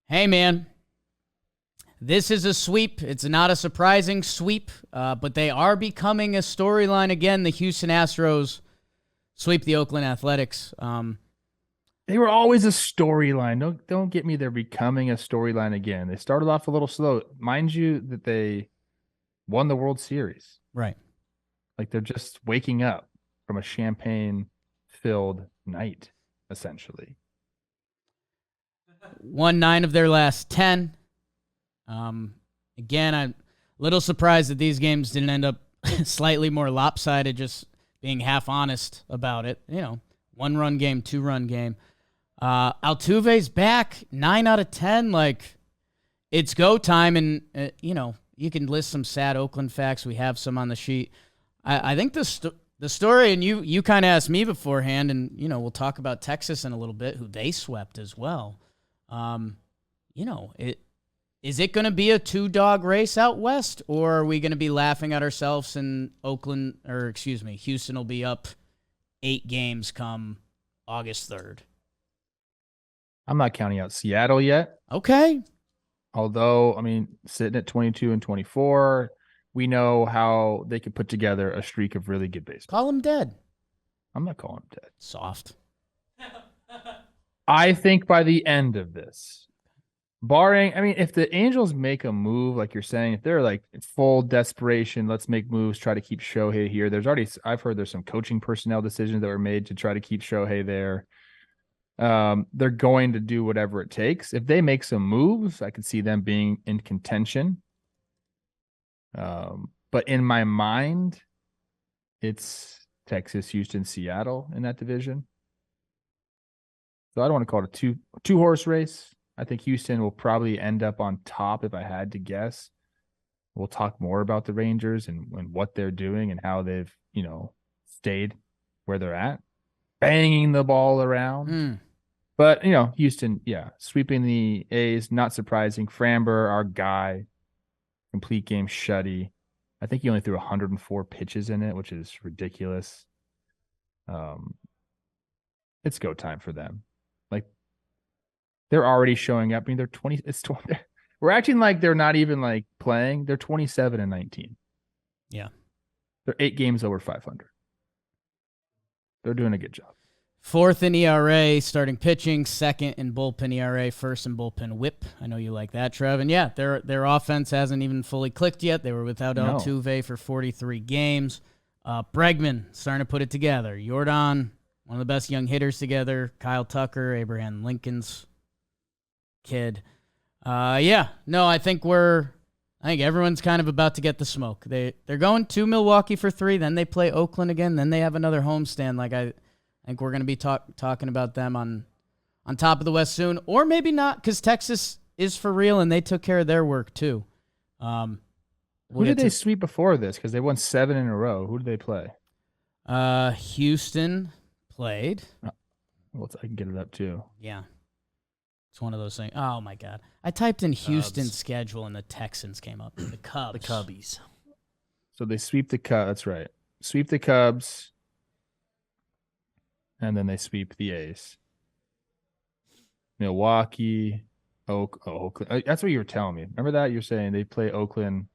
Hey, man. This is a sweep. It's not a surprising sweep, but they are becoming a storyline again. The Houston Astros sweep the Oakland Athletics. They were always a storyline. Don't get me. They're becoming a storyline again. They started off a little slow. Mind you that they won the World Series. Right. Like they're just waking up from a champagne-filled night, essentially. Won 9 of their last 10. Again, I'm a little surprised that these games didn't end up slightly more lopsided, just being half honest about it. 1-run game, 2-run game. Altuve's back, 9 out of 10. Like, it's go time, and, you can list some sad Oakland facts. We have some on the sheet. I think the story, and you kind of asked me beforehand, and, we'll talk about Texas in a little bit, who they swept as well. Is it going to be a 2-dog race out west, or are we going to be laughing at ourselves and Houston will be up 8 games come August 3rd? I'm not counting out Seattle yet. Okay. Although, sitting at 22 and 24, we know how they could put together a streak of really good baseball. Call them dead. I'm not calling them dead. Soft. I think by the end of this, barring, if the Angels make a move, like you're saying, if they're like full desperation, let's make moves, try to keep Shohei here. I've heard there's some coaching personnel decisions that were made to try to keep Shohei there. They're going to do whatever it takes. If they make some moves, I could see them being in contention. But in my mind, it's Texas, Houston, Seattle in that division. So I don't want to call it a two-horse race. I think Houston will probably end up on top if I had to guess. We'll talk more about the Rangers and what they're doing and how they've, stayed where they're at, banging the ball around. But, Houston, sweeping the A's, not surprising. Framber, our guy, complete game shutty. I think he only threw 104 pitches in it, which is ridiculous. It's go time for them. Like, they're already showing up. They're 20. We're acting like they're not even like playing. They're 27 and 19. Yeah. They're 8 games over 500. They're doing a good job. 4th in ERA, starting pitching, 2nd in bullpen ERA, 1st in bullpen whip. I know you like that, Trev. And yeah, their offense hasn't even fully clicked yet. They were without Altuve for 43 games. Bregman starting to put it together. Jordan, one of the best young hitters together. Kyle Tucker, Abraham Lincoln's kid. I think everyone's kind of about to get the smoke. They're going to Milwaukee for 3, then they play Oakland again, then they have another homestand. Like I think we're going to be talking about them on top of the West soon, or maybe not, because Texas is for real and they took care of their work too. Who did they sweep before this? Because they won 7 in a row. Who did they play? Houston played. Well, I can get it up too. Yeah. It's one of those things. Oh, my God. I typed in Houston's schedule and the Texans came up. The Cubs. The Cubbies. So they sweep the Cubs. That's right. Sweep the Cubs. And then they sweep the A's. Milwaukee, Oakland. That's what you were telling me. Remember that? You're saying they play Oakland.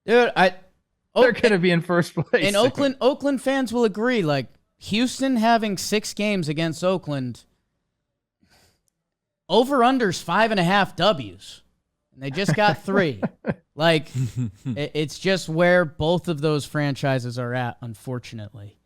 Dude, they're going to be in first place. And Oakland fans will agree. Like, Houston having 6 games against Oakland, over-unders 5.5 Ws. And they just got 3. Like, it's just where both of those franchises are at, unfortunately.